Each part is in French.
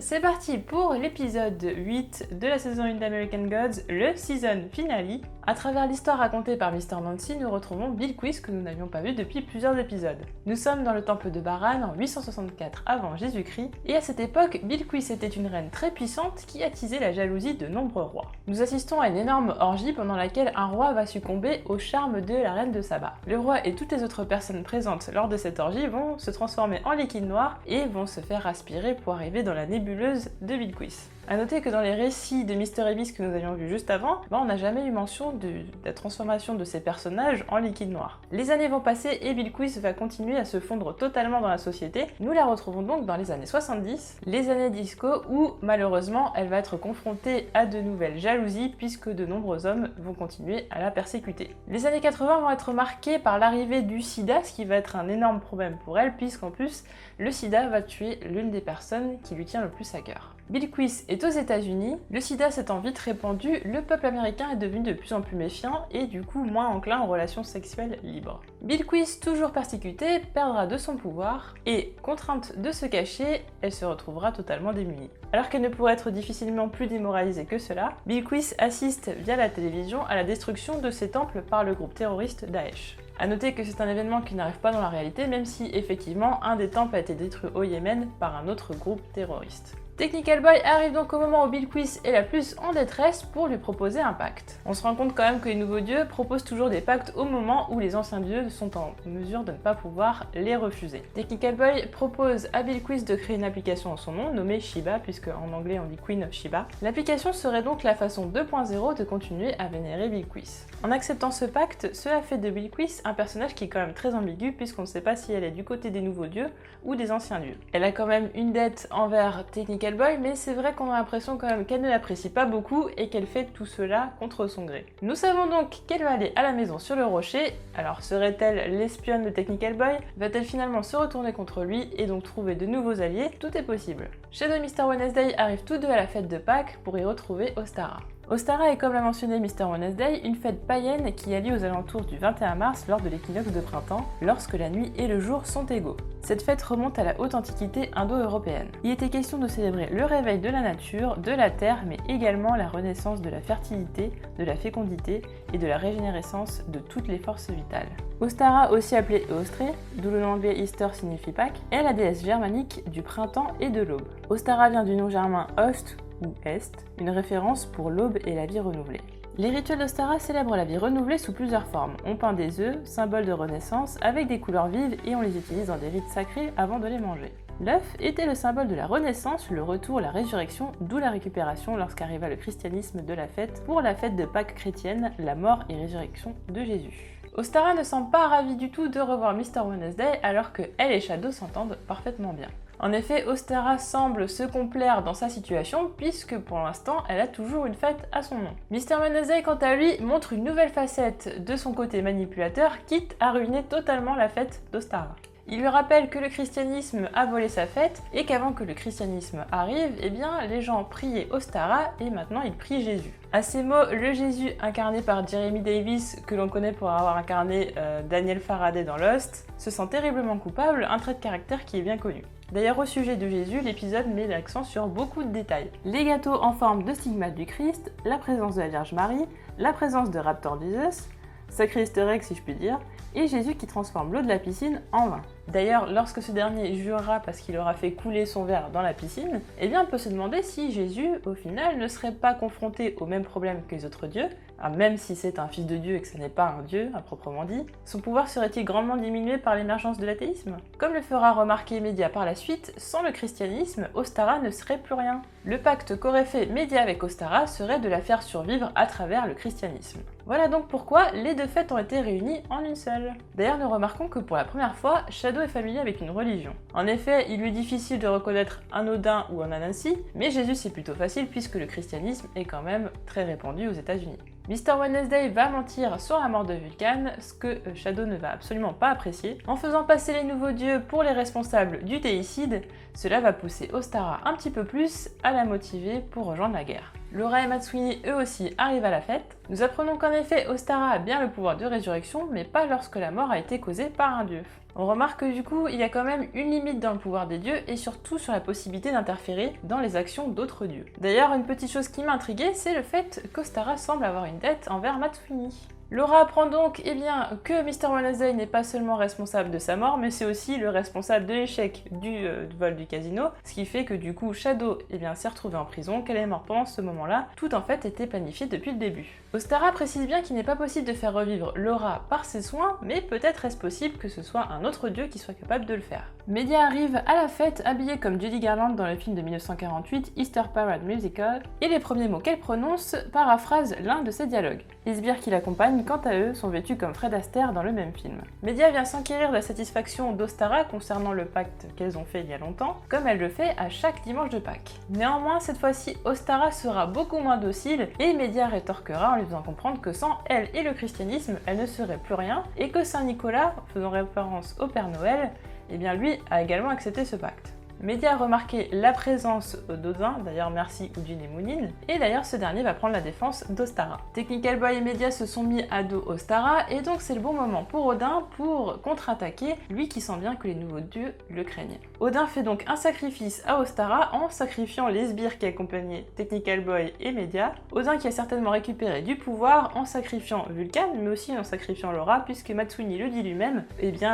c'est parti pour l'épisode 8 de la saison 1 d'American Gods, le season finale. À travers l'histoire racontée par Mr. Nancy, nous retrouvons Bilquis que nous n'avions pas vu depuis plusieurs épisodes. Nous sommes dans le temple de Baran en 864 avant Jésus-Christ, et à cette époque, Bilquis était une reine très puissante qui attisait la jalousie de nombreux rois. Nous assistons à une énorme orgie pendant laquelle un roi va succomber au charme de la reine de Saba. Le roi et toutes les autres personnes présentes lors de cette orgie vont se transformer en liquide noir et vont se faire aspirer pour arriver dans la nébuleuse de Bilquis. A noter que dans les récits de Mr. Abyss que nous avions vus juste avant, on n'a jamais eu mention de la transformation de ces personnages en liquide noir. Les années vont passer et Bilquis va continuer à se fondre totalement dans la société. Nous la retrouvons donc dans les années 70, les années disco où malheureusement elle va être confrontée à de nouvelles jalousies puisque de nombreux hommes vont continuer à la persécuter. Les années 80 vont être marquées par l'arrivée du sida, ce qui va être un énorme problème pour elle puisqu'en plus le sida va tuer l'une des personnes qui lui tient le plus à cœur. Bilquis est aux États-Unis, le sida s'étant vite répandu, le peuple américain est devenu de plus en plus méfiant et du coup moins enclin aux relations sexuelles libres. Bilquis, toujours persécutée, perdra de son pouvoir et, contrainte de se cacher, elle se retrouvera totalement démunie. Alors qu'elle ne pourrait être difficilement plus démoralisée que cela, Bilquis assiste via la télévision à la destruction de ses temples par le groupe terroriste Daesh. A noter que c'est un événement qui n'arrive pas dans la réalité, même si effectivement un des temples a été détruit au Yémen par un autre groupe terroriste. Technical Boy arrive donc au moment où Bilquis est la plus en détresse pour lui proposer un pacte. On se rend compte quand même que les nouveaux dieux proposent toujours des pactes au moment où les anciens dieux sont en mesure de ne pas pouvoir les refuser. Technical Boy propose à Bilquis de créer une application en son nom, nommée Shiba, puisque en anglais on dit Queen of Shiba. L'application serait donc la façon 2.0 de continuer à vénérer Bilquis. En acceptant ce pacte, cela fait de Bilquis un personnage qui est quand même très ambigu puisqu'on ne sait pas si elle est du côté des nouveaux dieux ou des anciens dieux. Elle a quand même une dette envers Technical Boy, mais c'est vrai qu'on a l'impression quand même qu'elle ne l'apprécie pas beaucoup et qu'elle fait tout cela contre son gré. Nous savons donc qu'elle va aller à la maison sur le rocher. Alors serait-elle l'espionne de Technical Boy? Va-t-elle finalement se retourner contre lui et donc trouver de nouveaux alliés? Tout est possible. Shadow et Mr. Wednesday arrivent tous deux à la fête de Pâques pour y retrouver Ostara. Ostara est, comme l'a mentionné Mr. Wednesday, une fête païenne qui a lieu aux alentours du 21 mars lors de l'équinoxe de printemps, lorsque la nuit et le jour sont égaux. Cette fête remonte à la haute antiquité indo-européenne. Il était question de célébrer le réveil de la nature, de la terre, mais également la renaissance de la fertilité, de la fécondité et de la régénérescence de toutes les forces vitales. Ostara, aussi appelée Eostré, d'où le nom anglais Easter signifie Pâques, est la déesse germanique du printemps et de l'aube. Ostara vient du nom germain Ost, ou Est, une référence pour l'aube et la vie renouvelée. Les rituels d'Ostara célèbrent la vie renouvelée sous plusieurs formes. On peint des œufs, symbole de renaissance, avec des couleurs vives et on les utilise dans des rites sacrés avant de les manger. L'œuf était le symbole de la renaissance, le retour, la résurrection, d'où la récupération lorsqu'arriva le christianisme de la fête pour la fête de Pâques chrétienne, la mort et résurrection de Jésus. Ostara ne semble pas ravie du tout de revoir Mr. Wednesday alors que elle et Shadow s'entendent parfaitement bien. En effet, Ostara semble se complaire dans sa situation puisque pour l'instant, elle a toujours une fête à son nom. Mr. Wednesday, quant à lui, montre une nouvelle facette de son côté manipulateur, quitte à ruiner totalement la fête d'Ostara. Il lui rappelle que le christianisme a volé sa fête et qu'avant que le christianisme arrive, eh bien, les gens priaient Ostara et maintenant ils prient Jésus. À ces mots, le Jésus incarné par Jeremy Davis, que l'on connaît pour avoir incarné Daniel Faraday dans Lost, se sent terriblement coupable, un trait de caractère qui est bien connu. D'ailleurs, au sujet de Jésus, l'épisode met l'accent sur beaucoup de détails. Les gâteaux en forme de stigmate du Christ, la présence de la Vierge Marie, la présence de Raptor Jesus, sacré easter egg si je puis dire, et Jésus qui transforme l'eau de la piscine en vin. D'ailleurs, lorsque ce dernier jurera parce qu'il aura fait couler son verre dans la piscine, eh bien on peut se demander si Jésus, au final, ne serait pas confronté au même problème que les autres dieux, même si c'est un fils de Dieu et que ce n'est pas un dieu, à proprement dit, son pouvoir serait-il grandement diminué par l'émergence de l'athéisme? Comme le fera remarquer Média par la suite, sans le christianisme, Ostara ne serait plus rien. Le pacte qu'aurait fait Média avec Ostara serait de la faire survivre à travers le christianisme. Voilà donc pourquoi les deux fêtes ont été réunies en une seule. D'ailleurs, nous remarquons que pour la première fois, Shadow est familier avec une religion. En effet, il lui est difficile de reconnaître un Odin ou un Anansi, mais Jésus c'est plutôt facile puisque le christianisme est quand même très répandu aux États-Unis. Mr. Wednesday va mentir sur la mort de Vulcan, ce que Shadow ne va absolument pas apprécier. En faisant passer les nouveaux dieux pour les responsables du déicide, cela va pousser Ostara un petit peu plus à la motiver pour rejoindre la guerre. Laura et Matsui, eux aussi, arrivent à la fête. Nous apprenons qu'en effet, Ostara a bien le pouvoir de résurrection, mais pas lorsque la mort a été causée par un dieu. On remarque que du coup, il y a quand même une limite dans le pouvoir des dieux et surtout sur la possibilité d'interférer dans les actions d'autres dieux. D'ailleurs, une petite chose qui m'a intriguée, c'est le fait qu'Ostara semble avoir une dette envers Matsui. Laura apprend donc que Mr. Wednesday n'est pas seulement responsable de sa mort, mais c'est aussi le responsable de l'échec du vol du casino, ce qui fait que du coup Shadow s'est retrouvée en prison, qu'elle est morte pendant ce moment-là, tout en fait était planifié depuis le début. Ostara précise bien qu'il n'est pas possible de faire revivre Laura par ses soins, mais peut-être est-ce possible que ce soit un autre dieu qui soit capable de le faire. Media arrive à la fête habillée comme Judy Garland dans le film de 1948 Easter Parade Musical, et les premiers mots qu'elle prononce paraphrasent l'un de ses dialogues. Les sbires qui l'accompagnent, quant à eux, sont vêtus comme Fred Astaire dans le même film. Media vient s'enquérir de la satisfaction d'Ostara concernant le pacte qu'elles ont fait il y a longtemps, comme elle le fait à chaque dimanche de Pâques. Néanmoins, cette fois-ci, Ostara sera beaucoup moins docile et Media rétorquera en lui faisant comprendre que sans elle et le christianisme, elle ne serait plus rien, et que Saint Nicolas, faisant référence au Père Noël, lui a également accepté ce pacte. Media a remarqué la présence d'Odin, d'ailleurs merci Udin et Munin, et d'ailleurs ce dernier va prendre la défense d'Ostara. Technical Boy et Media se sont mis à dos Ostara, et donc c'est le bon moment pour Odin pour contre-attaquer, lui qui sent bien que les nouveaux dieux le craignent. Odin fait donc un sacrifice à Ostara en sacrifiant les sbires qui accompagnaient Technical Boy et Media. Odin qui a certainement récupéré du pouvoir en sacrifiant Vulcan, mais aussi en sacrifiant Laura, puisque Matsui le dit lui-même,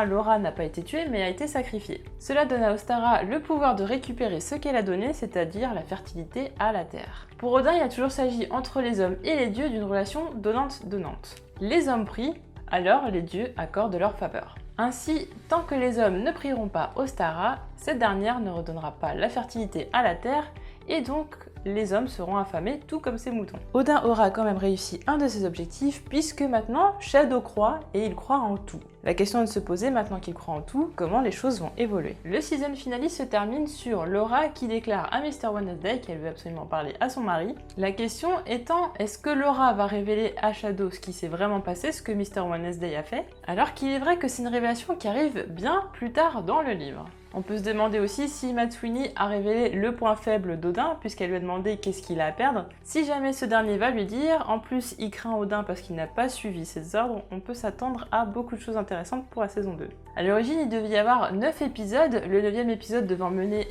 Laura n'a pas été tuée mais a été sacrifiée. Cela donne à Ostara le pouvoir de récupérer ce qu'elle a donné, c'est-à-dire la fertilité à la terre. Pour Odin, il a toujours s'agi entre les hommes et les dieux d'une relation donnante-donnante. Les hommes prient, alors les dieux accordent leur faveur. Ainsi, tant que les hommes ne prieront pas Ostara, cette dernière ne redonnera pas la fertilité à la terre, et donc les hommes seront affamés tout comme ces moutons. Odin aura quand même réussi un de ses objectifs puisque maintenant Shadow croit et il croit en tout. La question est de se poser maintenant qu'il croit en tout, comment les choses vont évoluer. Le season finale se termine sur Laura qui déclare à Mr. Wednesday qu'elle veut absolument parler à son mari. La question étant, est-ce que Laura va révéler à Shadow ce qui s'est vraiment passé, ce que Mr. Wednesday a fait, alors qu'il est vrai que c'est une révélation qui arrive bien plus tard dans le livre. On peut se demander aussi si Matsui a révélé le point faible d'Odin, puisqu'elle lui a demandé qu'est-ce qu'il a à perdre. Si jamais ce dernier va lui dire, en plus il craint Odin parce qu'il n'a pas suivi ses ordres, on peut s'attendre à beaucoup de choses intéressantes pour la saison 2. A l'origine, il devait y avoir 9 épisodes, le 9e épisode devant mener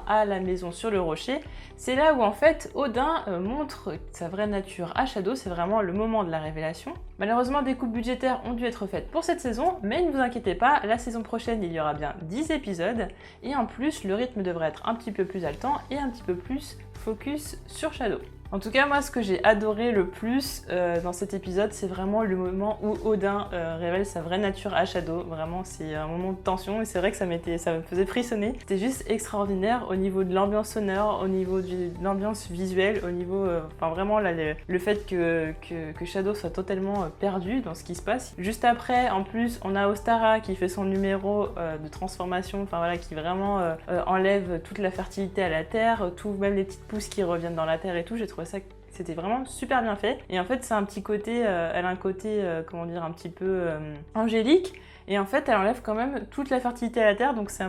à la maison sur le rocher. C'est là où en fait Odin montre sa vraie nature à Shadow, c'est vraiment le moment de la révélation. Malheureusement, des coupes budgétaires ont dû être faites pour cette saison, mais ne vous inquiétez pas, la saison prochaine il y aura bien 10 épisodes, et en plus le rythme devrait être un petit peu plus haletant et un petit peu plus focus sur Shadow. En tout cas, moi, ce que j'ai adoré le plus dans cet épisode, c'est vraiment le moment où Odin révèle sa vraie nature à Shadow. Vraiment, c'est un moment de tension et c'est vrai que ça me faisait frissonner. C'était juste extraordinaire au niveau de l'ambiance sonore, au niveau de l'ambiance visuelle, au niveau... vraiment, là, le fait que Shadow soit totalement perdu dans ce qui se passe. Juste après, en plus, on a Ostara qui fait son numéro de transformation, qui vraiment enlève toute la fertilité à la terre, même les petites pousses qui reviennent dans la terre et tout. J'ai trouvé ça, c'était vraiment super bien fait. Et en fait, c'est un petit côté, elle a un côté, un petit peu angélique. Et en fait, elle enlève quand même toute la fertilité à la terre, donc c'est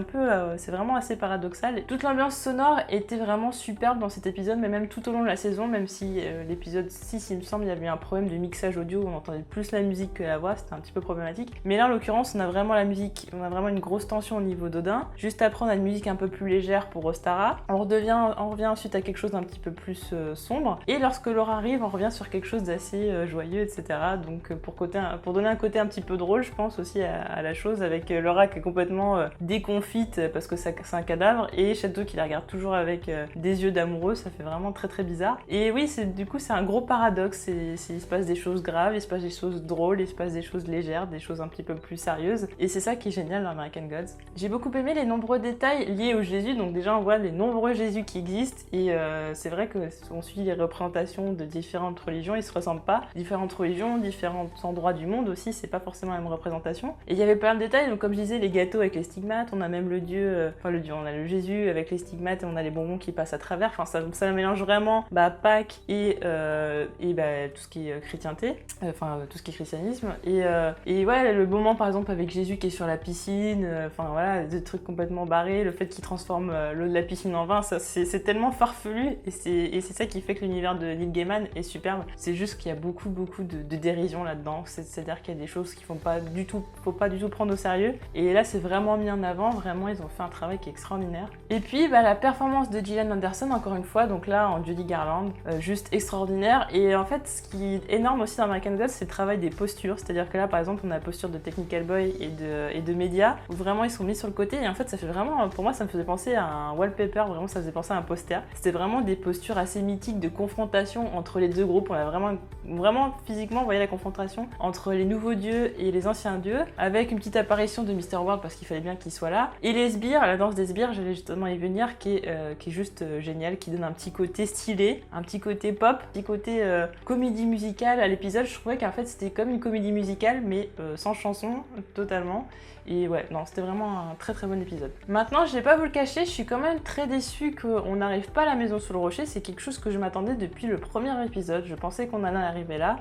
c'est vraiment assez paradoxal. Toute l'ambiance sonore était vraiment superbe dans cet épisode, mais même tout au long de la saison, même si l'épisode 6, il me semble, il y avait un problème de mixage audio, on entendait plus la musique que la voix, c'était un petit peu problématique. Mais là, en l'occurrence, on a vraiment la musique, on a vraiment une grosse tension au niveau d'Odin. Juste après, on a une musique un peu plus légère pour Ostara. On revient ensuite à quelque chose d'un petit peu plus sombre. Et lorsque Laura arrive, on revient sur quelque chose d'assez joyeux, etc. Donc pour donner un côté un petit peu drôle, je pense aussi à la chose, avec Laura qui est complètement déconfite parce que c'est un cadavre, et Shadow qui la regarde toujours avec des yeux d'amoureux. Ça fait vraiment très très bizarre. Et oui, du coup c'est un gros paradoxe. Il se passe des choses graves, il se passe des choses drôles, il se passe des choses légères, des choses un petit peu plus sérieuses, et c'est ça qui est génial dans American Gods. J'ai beaucoup aimé les nombreux détails liés au Jésus, donc déjà on voit les nombreux Jésus qui existent, et c'est vrai que on suit les représentations de différentes religions, ils se ressemblent pas, différentes religions, différents endroits du monde aussi, c'est pas forcément la même représentation. Et y avait plein de détails, donc comme je disais, les gâteaux avec les stigmates, on a même le dieu, on a le Jésus avec les stigmates et on a les bonbons qui passent à travers, enfin ça mélange vraiment Pâques et tout ce qui est chrétienté, tout ce qui est christianisme, et ouais, le moment par exemple avec Jésus qui est sur la piscine, des trucs complètement barrés, le fait qu'il transforme l'eau de la piscine en vin, c'est tellement farfelu, et c'est ça qui fait que l'univers de Neil Gaiman est superbe. C'est juste qu'il y a beaucoup de dérision là-dedans, c'est-à-dire qu'il y a des choses qu'il faut pas du tout prendre au sérieux, et là c'est vraiment mis en avant, vraiment ils ont fait un travail qui est extraordinaire. Et puis la performance de Gillian Anderson, encore une fois, donc là en Judy Garland, juste extraordinaire. Et en fait ce qui est énorme aussi dans American Gods, c'est le travail des postures, c'est-à-dire que là par exemple on a la posture de Technical Boy et de Media, où vraiment ils sont mis sur le côté, et en fait ça fait vraiment, pour moi ça me faisait penser à un wallpaper, vraiment ça faisait penser à un poster. C'était vraiment des postures assez mythiques de confrontation entre les deux groupes. On a vraiment physiquement, vous voyez la confrontation entre les nouveaux dieux et les anciens dieux, avec une petite apparition de Mr. World parce qu'il fallait bien qu'il soit là. Et les sbires, la danse des sbires, j'allais justement y venir, qui est juste géniale, qui donne un petit côté stylé, un petit côté pop, un petit côté comédie musicale à l'épisode. Je trouvais qu'en fait c'était comme une comédie musicale mais sans chanson, totalement. Et ouais, non, c'était vraiment un très bon épisode. Maintenant, je vais pas vous le cacher, je suis quand même très déçue qu'on n'arrive pas à la maison sous le rocher. C'est quelque chose que je m'attendais depuis le premier épisode. Je pensais qu'on allait arriver là.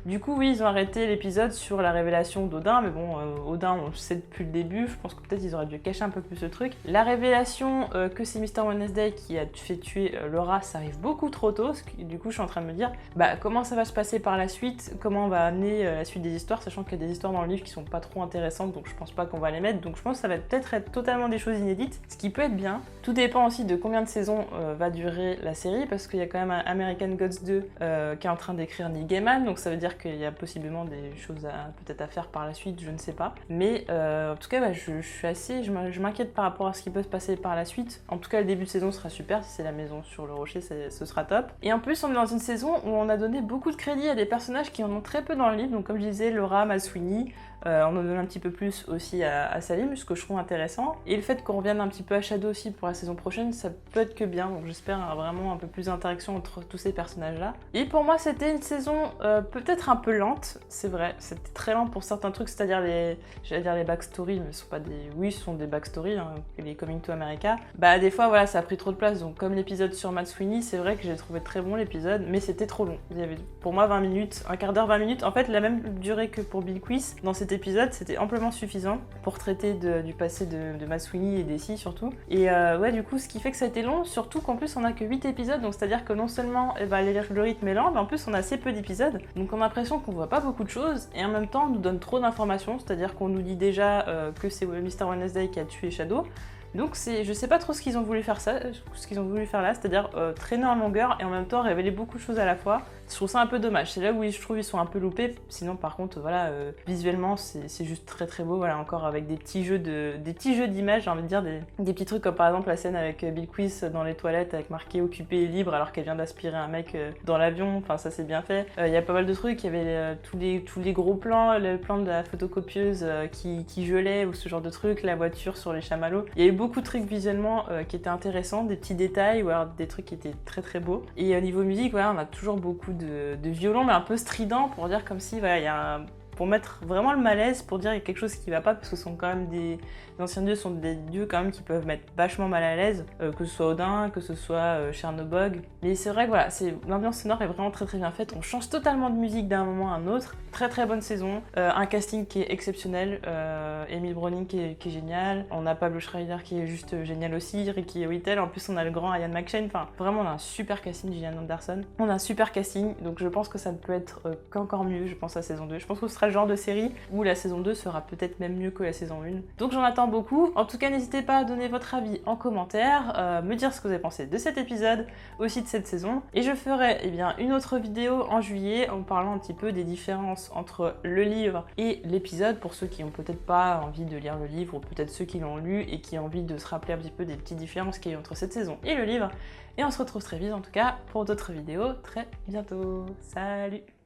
Du coup, oui, ils ont arrêté l'épisode sur la révélation d'Odin, mais bon, Odin, on le sait depuis le début, je pense que peut-être ils auraient dû cacher un peu plus ce truc. La révélation que c'est Mr. Wednesday qui a fait tuer Laura, ça arrive beaucoup trop tôt, du coup je suis en train de me dire, comment ça va se passer par la suite, comment on va amener la suite des histoires, sachant qu'il y a des histoires dans le livre qui sont pas trop intéressantes, donc je pense pas qu'on va les mettre, donc je pense que ça va peut-être être totalement des choses inédites, ce qui peut être bien. Tout dépend aussi de combien de saisons va durer la série, parce qu'il y a quand même un American Gods 2 qui est en train d'écrire Neil Gaiman, donc ça veut dire qu'il y a possiblement des choses peut-être à faire par la suite, je ne sais pas. Mais en tout cas, je m'inquiète par rapport à ce qui peut se passer par la suite. En tout cas, le début de saison sera super, si c'est la maison sur le rocher, ce sera top. Et en plus, on est dans une saison où on a donné beaucoup de crédit à des personnages qui en ont très peu dans le livre, donc comme je disais, Laura, Masweeney, on en donne un petit peu plus aussi à Salim, ce que je trouve intéressant. Et le fait qu'on revienne un petit peu à Shadow aussi pour la saison prochaine, ça peut être que bien. Donc j'espère vraiment un peu plus d'interaction entre tous ces personnages-là. Et pour moi, c'était une saison peut-être un peu lente, c'est vrai. C'était très lent pour certains trucs, c'est-à-dire les backstories, mais ce sont pas des... Oui, ce sont des backstories, hein, les Coming to America. Des fois, voilà, ça a pris trop de place. Donc comme l'épisode sur Masweeney, c'est vrai que j'ai trouvé très bon l'épisode, mais c'était trop long. Il y avait pour moi 20 minutes, un quart d'heure, 20 minutes. En fait, la même durée que pour Bill Quiz. Dans cet épisode, c'était amplement suffisant pour traiter du passé de Masweeney et d'Essie surtout. Et ouais, du coup, ce qui fait que ça a été long, surtout qu'en plus on a que 8 épisodes, donc c'est-à-dire que non seulement le rythme est lent, mais en plus on a assez peu d'épisodes, donc on a l'impression qu'on voit pas beaucoup de choses, et en même temps on nous donne trop d'informations, c'est-à-dire qu'on nous dit déjà que c'est Mr. Wednesday qui a tué Shadow. Donc je sais pas trop ce qu'ils ont voulu faire là, c'est-à-dire traîner en longueur et en même temps révéler beaucoup de choses à la fois. Je trouve ça un peu dommage, c'est là où je trouve ils sont un peu loupés, sinon par contre voilà, visuellement c'est juste très beau, voilà, encore avec des petits jeux d'images, j'ai envie de dire, des petits trucs comme par exemple la scène avec Bill Quiz dans les toilettes avec marqué occupé et libre alors qu'elle vient d'aspirer un mec dans l'avion, enfin ça c'est bien fait. Il y a pas mal de trucs, il y avait tous les gros plans, le plan de la photocopieuse qui gelait ou ce genre de trucs, la voiture sur les chamallows. Il y a eu beaucoup de trucs visuellement qui étaient intéressants, des petits détails ou alors des trucs qui étaient très beaux. Et au niveau musique, voilà, on a toujours beaucoup de violons, mais un peu strident pour dire comme si, voilà, il y a pour mettre vraiment le malaise, pour dire qu'il y a quelque chose qui va pas, parce que ce sont quand même les anciens dieux sont des dieux quand même qui peuvent mettre vachement mal à l'aise, que ce soit Odin, que ce soit Chernobog. Mais c'est vrai que voilà, l'ambiance sonore est vraiment très bien faite, on change totalement de musique d'un moment à un autre. Très bonne saison, un casting qui est exceptionnel, Emil Browning qui est génial, on a Pablo Schreiber qui est juste génial aussi, Ricky Whittle, en plus on a le grand Ian McShane, enfin vraiment on a un super casting, Gillian Anderson, on a un super casting, donc je pense que ça ne peut être qu'encore mieux, je pense, à saison 2. Je pense que ce sera le genre de série où la saison 2 sera peut-être même mieux que la saison 1. Donc j'en attends beaucoup. En tout cas, n'hésitez pas à donner votre avis en commentaire, me dire ce que vous avez pensé de cet épisode, aussi de cette saison. Et je ferai une autre vidéo en juillet en parlant un petit peu des différences entre le livre et l'épisode, pour ceux qui n'ont peut-être pas envie de lire le livre, ou peut-être ceux qui l'ont lu et qui ont envie de se rappeler un petit peu des petites différences qu'il y a entre cette saison et le livre. Et on se retrouve très vite en tout cas pour d'autres vidéos très bientôt. Salut!